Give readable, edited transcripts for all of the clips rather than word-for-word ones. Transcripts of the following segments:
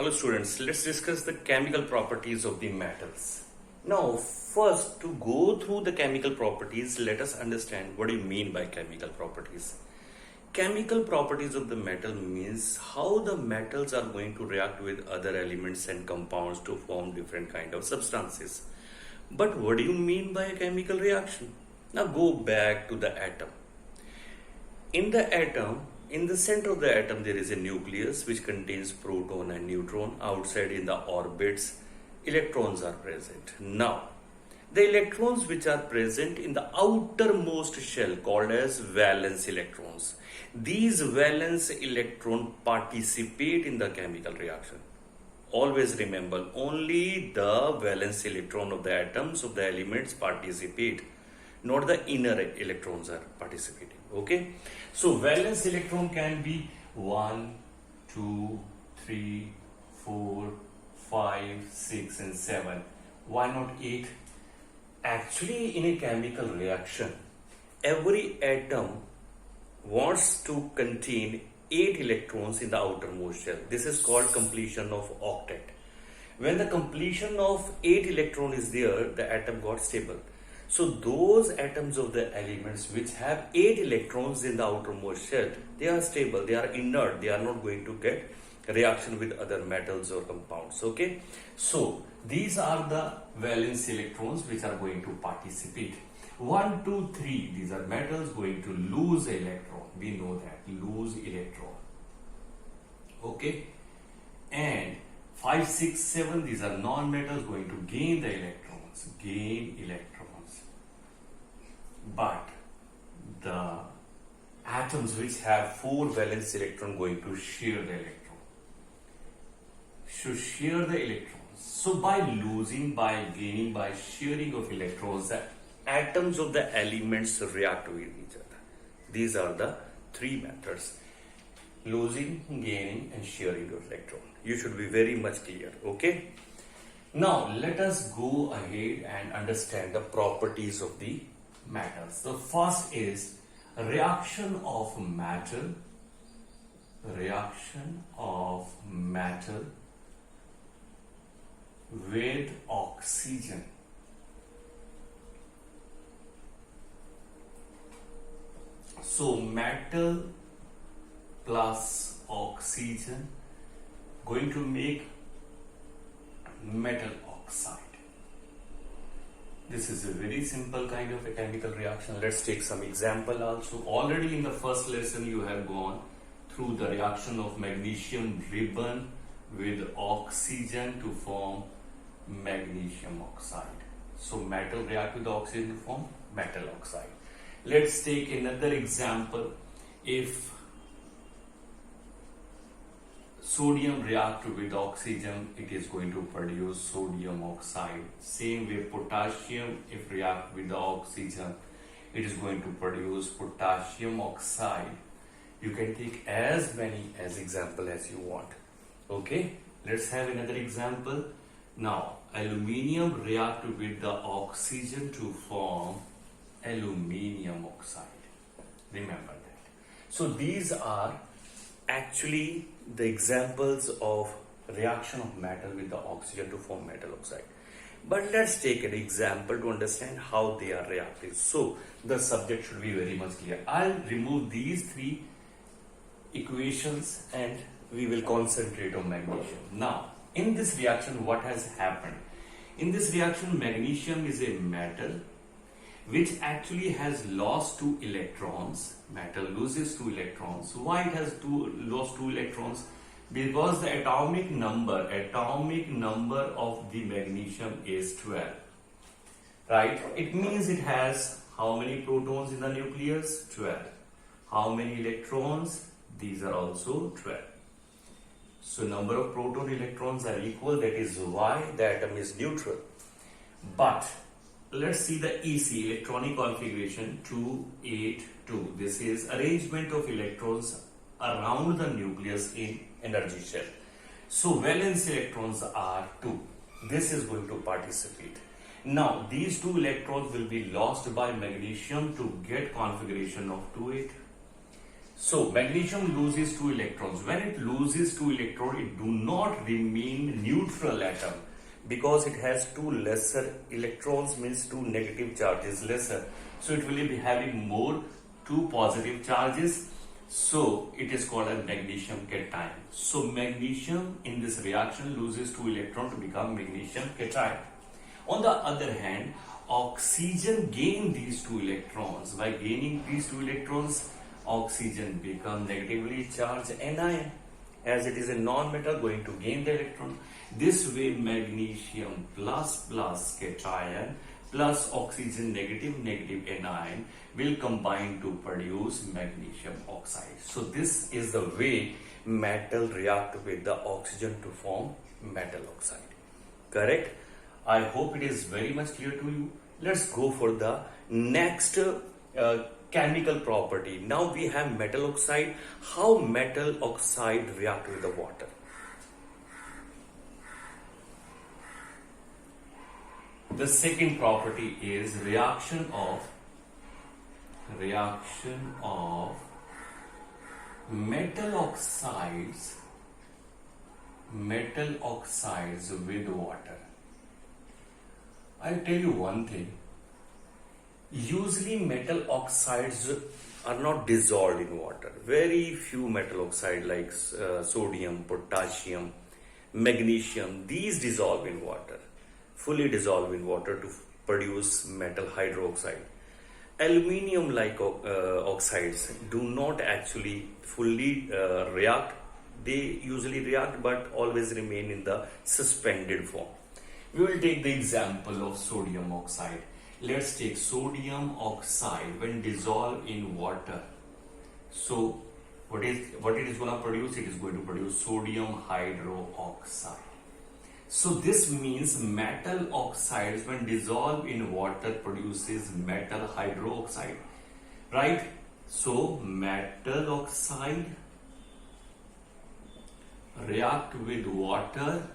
Hello students, let's discuss the chemical properties of the metals. Now first, to go through the chemical properties, let us understand what do you mean by chemical properties. Chemical properties of the metal means how the metals are going to react with other elements and compounds to form different kind of substances. But what do you mean by a chemical reaction? Now go back to the atom. In the atom, in the center of the atom, there is a nucleus which contains proton and neutron. Outside in the orbits, electrons are present. Now, the electrons which are present in the outermost shell called as valence electrons. These valence electrons participate in the chemical reaction. Always remember, only the valence electron of the atoms of the elements participate, not the inner electrons are participating. Okay, so valence electron can be 1, 2, 3, 4, 5, 6 and 7. Why not 8? Actually, in a chemical reaction, every atom wants to contain 8 electrons in the outermost shell. This is called completion of octet. When the completion of 8 electron is there, the atom got stable. So those atoms of the elements which have 8 electrons in the outermost shell, they are stable, they are inert, they are not going to get reaction with other metals or compounds. Okay, so these are the valence electrons which are going to participate. 1, 2, 3, these are metals going to lose electron. We know that, lose electron. Okay, and 5, 6, 7, these are non-metals going to gain the electrons, gain electrons. But the atoms which have 4 valence electron going to share the electron. Should share the electrons. So by losing, by gaining, by sharing of electrons, the atoms of the elements react with each other. These are the 3 methods: losing, gaining and sharing of electron. You should be very much clear. Okay. Now let us go ahead and understand the properties of the metals. The first is reaction of metal with oxygen. So metal plus oxygen going to make metal oxide. This is a very simple kind of a chemical reaction. Let's take some example also. Already in the first lesson you have gone through the reaction of magnesium ribbon with oxygen to form magnesium oxide. So metal react with oxygen to form metal oxide. Let's take another example. If sodium react with oxygen, it is going to produce sodium oxide. Same way potassium, if react with the oxygen, it is going to produce potassium oxide. You can take as many as example as you want. Okay, let's have another example. Now aluminium react with the oxygen to form aluminium oxide. Remember that. So these are actually the examples of reaction of metal with the oxygen to form metal oxide. But let's take an example to understand how they are reacting. So the subject should be very much clear. I'll remove these 3 equations and we will concentrate on magnesium. Now in this reaction, what has happened? In this reaction, magnesium is a metal which actually has lost 2 electrons. Metal loses 2 electrons. Why it has lost 2 electrons? Because the atomic number of the magnesium is 12. Right? It means it has how many protons in the nucleus? 12. How many electrons? These are also 12. So number of proton electrons are equal. That is why the atom is neutral. But let's see the EC, electronic configuration 282. This is arrangement of electrons around the nucleus in energy shell. So valence electrons are 2. This is going to participate. Now these 2 electrons will be lost by magnesium to get configuration of 28. So magnesium loses two electrons. When it loses two electrons, it do not remain neutral atom because it has two lesser electrons, means two negative charges lesser. So it will be having more two positive charges. So it is called as magnesium cation. So magnesium in this reaction loses two electrons to become magnesium cation. On the other hand, oxygen gain these two electrons. By gaining these two electrons, oxygen become negatively charged anion. As it is a non-metal, going to gain the electron. This way, magnesium plus cation plus oxygen negative anion will combine to produce magnesium oxide. So this is the way metal react with the oxygen to form metal oxide. Correct? I hope it is very much clear to you. Let's go for the next chemical property. Now we have metal oxide. How metal oxide react with the water? The second property is reaction of metal oxides with water. I'll tell you one thing. Usually metal oxides are not dissolved in water. Very few metal oxide like sodium, potassium, magnesium, these dissolve in water, fully dissolve in water to produce metal hydroxide. Aluminium like oxides do not actually fully react. They usually react but always remain in the suspended form. We will take the example of sodium oxide. Let's take sodium oxide when dissolved in water. So what it is going to produce? It is going to produce sodium hydroxide. So this means metal oxides when dissolved in water produces metal hydroxide. Right? So metal oxide react with water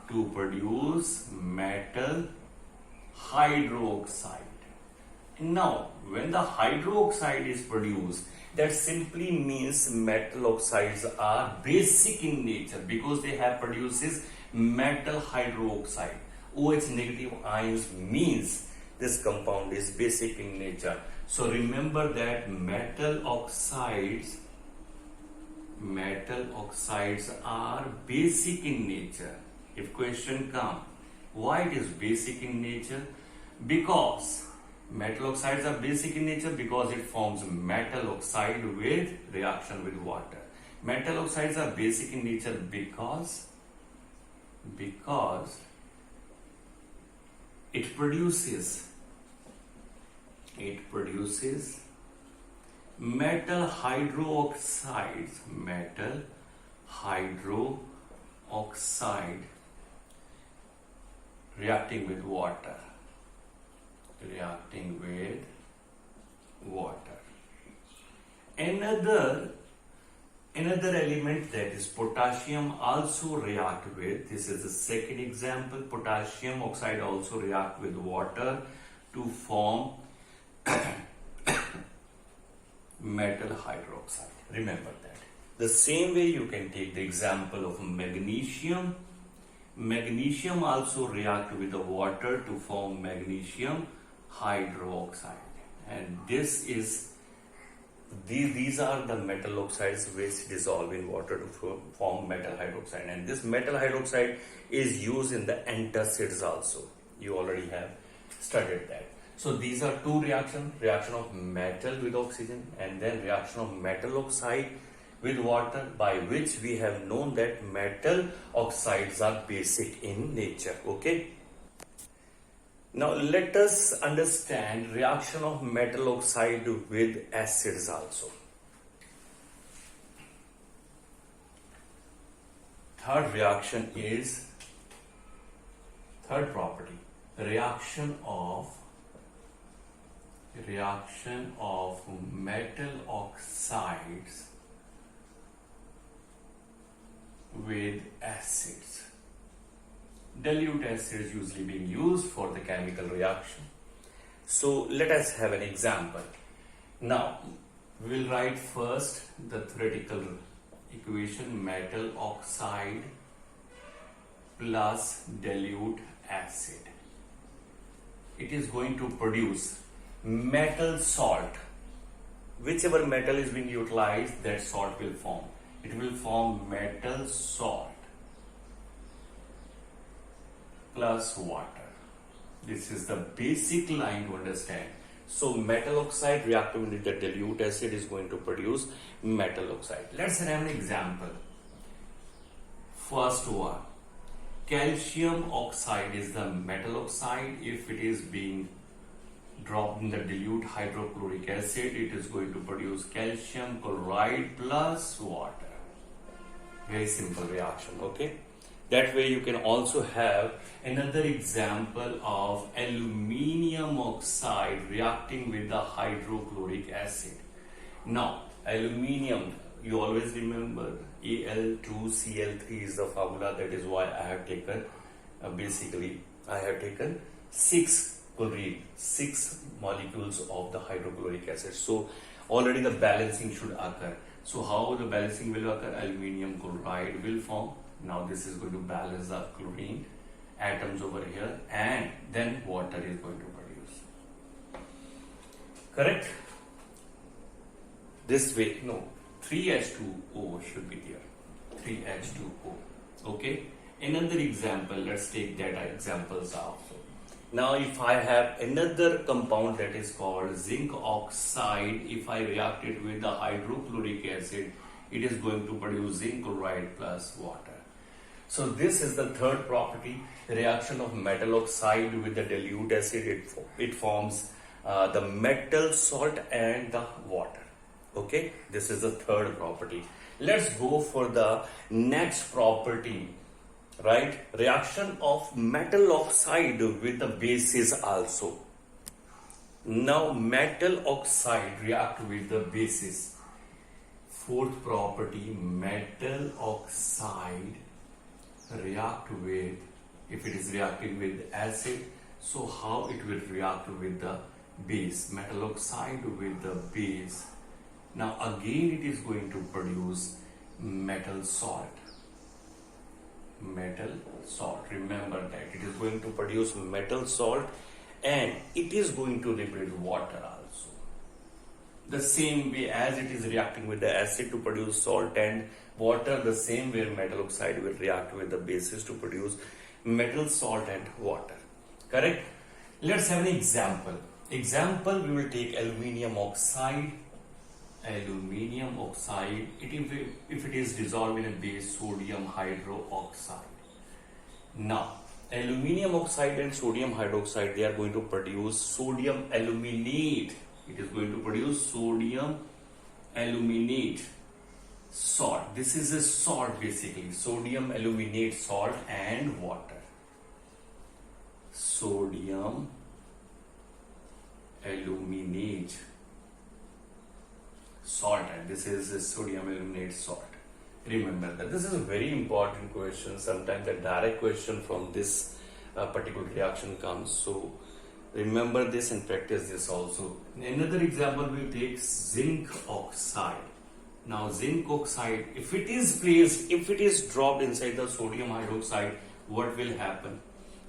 to produce metal hydroxide. Now, when the hydroxide is produced, that simply means metal oxides are basic in nature because they have produces metal hydroxide. OH negative ions means this compound is basic in nature. So remember that metal oxides are basic in nature. If question come, why it is basic in nature? Because metal oxides are basic in nature because it forms metal oxide with reaction with water. Metal oxides are basic in nature because it produces metal hydroxides reacting with water. Another element that is potassium also react with, this is the second example, potassium oxide also react with water to form metal hydroxide. Remember that. The same way you can take the example of magnesium. Magnesium also react with the water to form magnesium hydroxide. And these are the metal oxides which dissolve in water to form metal hydroxide. And this metal hydroxide is used in the antacids also. You already have studied that. So these are two reactions, reaction of metal with oxygen and then reaction of metal oxide with water, by which we have known that metal oxides are basic in nature. Okay. Now let us understand reaction of metal oxide with acids also. Third property, reaction of metal oxides with acids. Dilute acids usually being used for the chemical reaction. So let us have an example. Now We will write first the theoretical equation metal oxide plus dilute acid. It is going to produce metal salt. Whichever metal is being utilized, that salt will form. It will form metal salt plus water. This is the basic line to understand. So metal oxide reacting with the dilute acid is going to produce metal oxide. Let's have an example. First one, calcium oxide is the metal oxide. If it is being dropped in the dilute hydrochloric acid, it is going to produce calcium chloride plus water. Very simple reaction, okay? That way you can also have another example of aluminium oxide reacting with the hydrochloric acid. Now, aluminium, you always remember Al2Cl3 is the formula. That is why I have taken, I have taken 6 chlorine, 6 molecules of the hydrochloric acid. So already the balancing should occur. So how the balancing will occur? Aluminium chloride will form. Now this is going to balance the chlorine atoms over here, and then water is going to produce. Correct? This way, no, 3H2O should be there. 3H2O. Okay? Another example, let's take that examples also. Now if I have another compound that is called zinc oxide, if I react it with the hydrochloric acid, it is going to produce zinc chloride plus water. So this is the third property, reaction of metal oxide with the dilute acid. It forms the metal salt and the water. Okay, this is the third property. Let's go for the next property, right? Reaction of metal oxide with the bases also. Now metal oxide react with the bases. Fourth property, metal oxide react with, if it is reacting with acid, so how it will react with the base? Metal oxide with the base. Now again it is going to produce metal salt. Metal salt, remember that it is going to produce metal salt, and it is going to liberate water also. The same way as it is reacting with the acid to produce salt and water, the same way metal oxide will react with the bases to produce metal salt and water. Correct? Let's have an example. Example, we will take aluminium oxide. Aluminium oxide, if it is dissolved in a base, sodium hydroxide. Now, aluminium oxide and sodium hydroxide, they are going to produce sodium aluminate. It is going to produce sodium aluminate salt. This is a salt basically, sodium aluminate salt and water. Sodium aluminate salt, and this is a sodium aluminate salt. Remember that this is a very important question. Sometimes the direct question from this particular reaction comes. So remember this and practice this also. Another example, we take zinc oxide. Now zinc oxide, if it is placed, if it is dropped inside the sodium hydroxide, what will happen?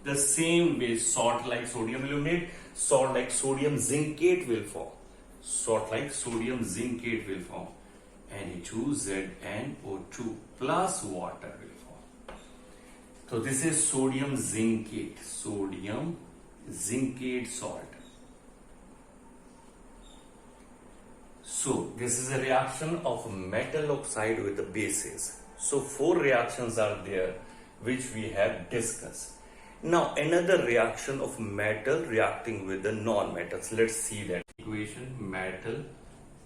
The same way, salt like sodium aluminate, salt like sodium zincate will form. Salt like sodium zincate will form. Na2ZnO2 plus water will form. So this is sodium zincate, sodium zincate salt. So this is a reaction of metal oxide with the bases. So 4 reactions are there which we have discussed. Now another reaction of metal reacting with the non-metals. Let's see that equation. Metal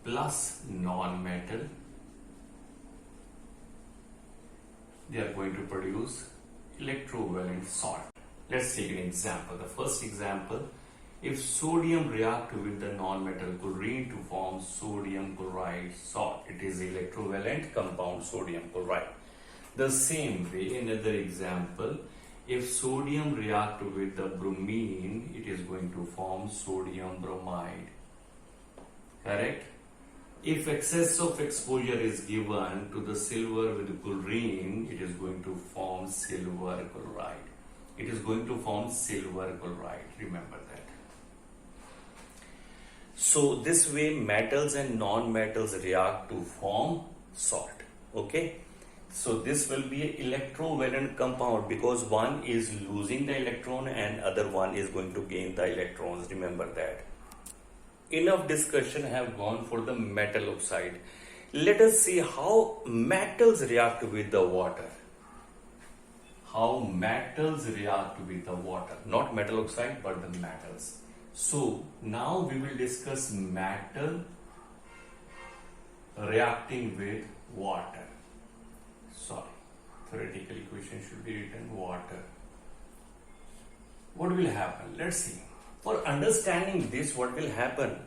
plus non-metal, they are going to produce electrovalent salt. Let's take an example. The first example, if sodium react with the non-metal chlorine to form sodium chloride salt, it is electrovalent compound sodium chloride. The same way, another example, if sodium react with the bromine, it is going to form sodium bromide. Correct? If excess of exposure is given to the silver with chlorine, it is going to form silver chloride. It is going to form silver chloride. Remember that. So this way metals and non-metals react to form salt. Okay. So this will be an electrovalent compound because one is losing the electron and other one is going to gain the electrons. Remember that. Enough discussion have gone for the metal oxide. Let us see how metals react with the water. How metals react with the water. Not metal oxide but the metals. So now we will discuss metal reacting with water. Sorry, theoretical equation should be written water. What will happen? Let's see. For understanding this, what will happen?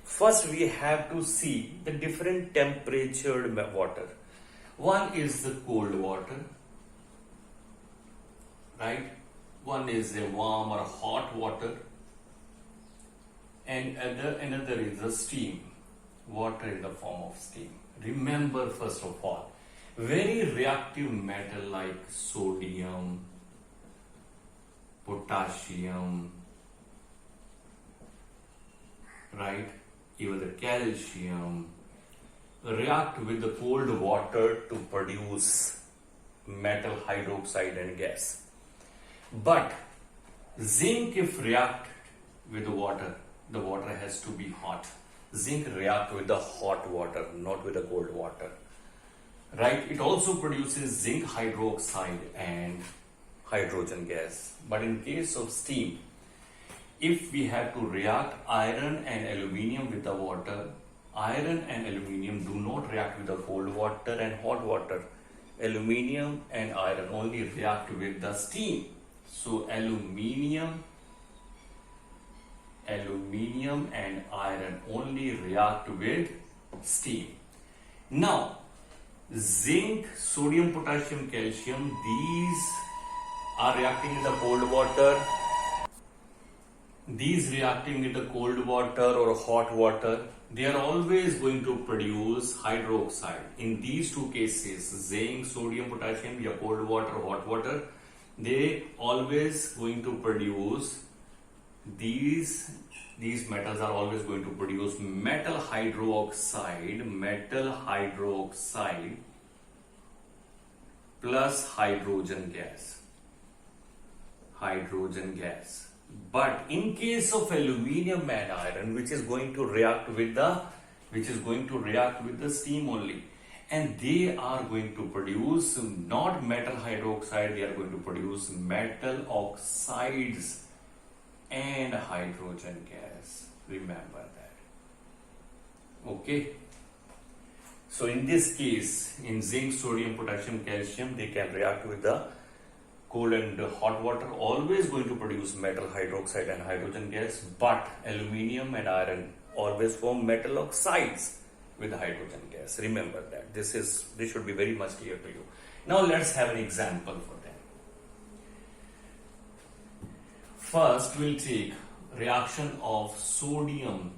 First, we have to see the different temperatured water. One is the cold water, right? One is a warm or hot water, and another is the steam, water in the form of steam. Remember, first of all, very reactive metal like sodium, potassium, right, even the calcium, react with the cold water to produce metal hydroxide and gas. But zinc, if react with the water has to be hot. Zinc react with the hot water, not with the cold water. Right? It also produces zinc hydroxide and hydrogen gas. But in case of steam, if we have to react iron and aluminium with the water, iron and aluminium do not react with the cold water and hot water. Aluminium and iron only react with the steam. So aluminium and iron only react with steam. Now, zinc, sodium, potassium, calcium, these are reacting in the cold water. These reacting with the cold water or hot water, they are always going to produce hydroxide. In these two cases, zinc, sodium, potassium, या cold water, hot water, they always going to produce these metals are always going to produce metal hydroxide plus hydrogen gas. But in case of aluminium and iron, which is going to react with the steam only, and they are going to produce not metal hydroxide, they are going to produce metal oxides and hydrogen gas. Remember that. Okay. So in this case, in zinc, sodium, potassium, calcium, they can react with the cold and hot water, always going to produce metal hydroxide and hydrogen gas, but aluminium and iron always form metal oxides with hydrogen gas. Remember that. This should be very much clear to you. Now let's have an example for them. First, we'll take reaction of sodium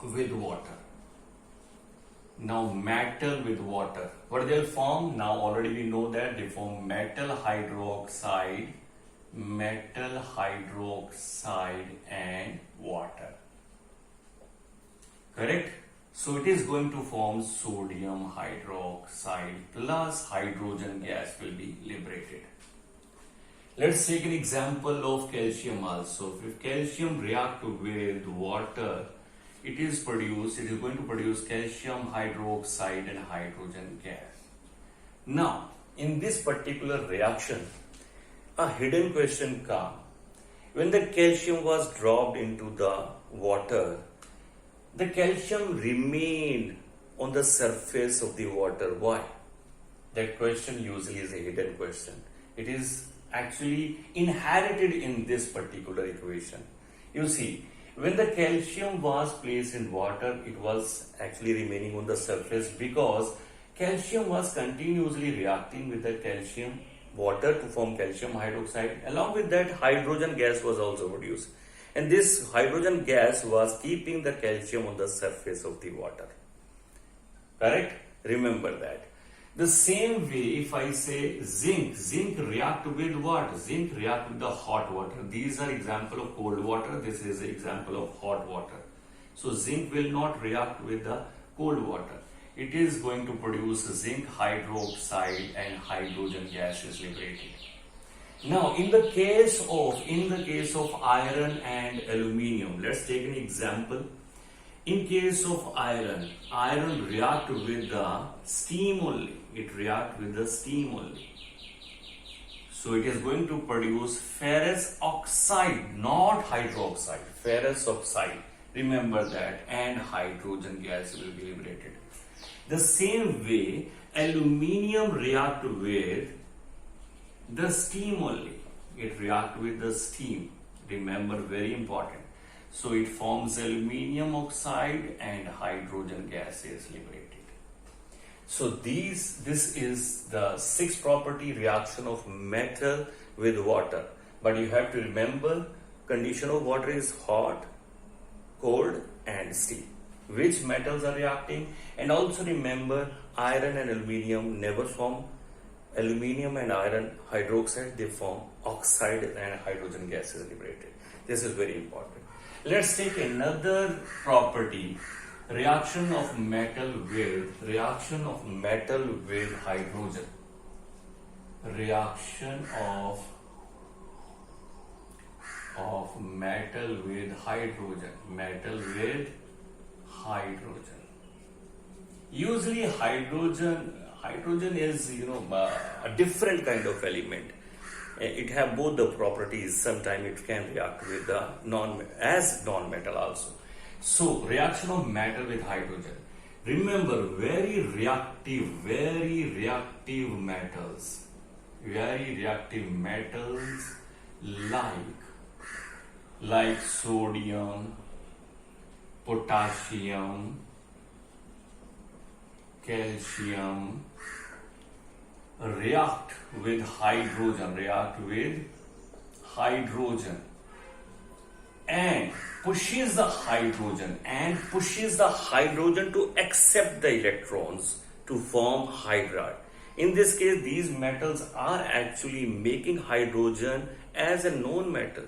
with water. Now metal with water. What they'll form? Now already we know that they form metal hydroxide and water. Correct? So it is going to form sodium hydroxide plus hydrogen gas will be liberated. Let's take an example of calcium also. If calcium react with water, it is going to produce calcium hydroxide and hydrogen gas. Now, in this particular reaction, a hidden question comes. When the calcium was dropped into the water, the calcium remained on the surface of the water. Why? That question usually is a hidden question. It is actually inherited in this particular equation. You see, when the calcium was placed in water, it was actually remaining on the surface because calcium was continuously reacting with the water to form calcium hydroxide. Along with that, hydrogen gas was also produced. and this hydrogen gas was keeping the calcium on the surface of the water. Correct? Remember that. The same way, if I say zinc react with what? Zinc react with the hot water. These are example of cold water. This is example of hot water. So zinc will not react with the cold water. It is going to produce zinc hydroxide and hydrogen gas is liberated. Now, in the case of iron and aluminium, let's take an example. In case of iron react with the steam only. It react with the steam only. So it is going to produce ferrous oxide, not hydroxide, ferrous oxide. Remember that, and hydrogen gas will be liberated. The same way, aluminium react with the steam only. It react with the steam. Remember, very important. So it forms aluminium oxide and hydrogen gas is liberated. So this is the sixth property, reaction of metal with water. But you have to remember, condition of water is hot, cold and steam. Which metals are reacting? And also remember, iron and aluminium never form aluminium and iron hydroxide, they form oxide and hydrogen gas is liberated. This is very important. Let's take another property, reaction of metal with hydrogen. Reaction of metal with hydrogen. Usually hydrogen is a different kind of element. It have both the properties. Sometimes it can react with the non-metal also. So reaction of metal with hydrogen. Remember, very reactive metals like sodium, potassium, calcium react with hydrogen and pushes the hydrogen to accept the electrons to form hydride. In this case, these metals are actually making hydrogen as a non-metal.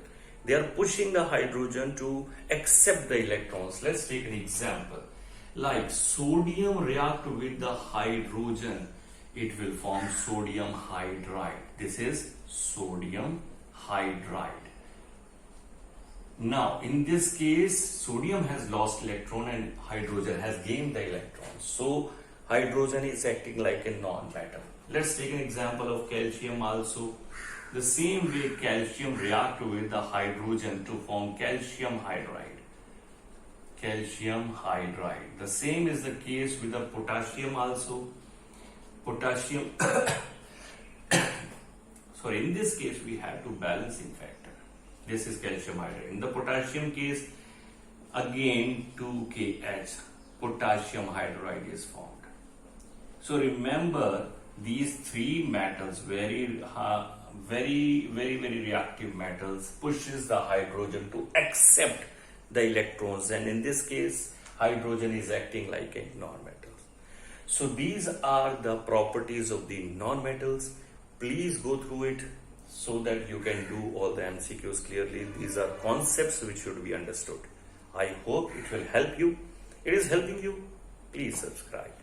They are pushing the hydrogen to accept the electrons. Let's take an example. Like sodium react with the hydrogen, it will form sodium hydride. This is sodium hydride. Now, in this case, sodium has lost electron and hydrogen has gained the electron. So, hydrogen is acting like a non-metal. Let's take an example of calcium also. The same way calcium react with the hydrogen to form calcium hydride. The same is the case with the potassium also. Potassium, sorry, in this case we have to balancing factor. This is calcium hydride. In the potassium case, again 2KH, potassium hydride is formed. So remember, these three metals, very reactive metals, pushes the hydrogen to accept the electrons, and in this case hydrogen is acting like a non-metal. So these are the properties of the non-metals. Please go through it so that you can do all the MCQs clearly. These are concepts which should be understood. I hope it will help you. It is helping you. Please subscribe.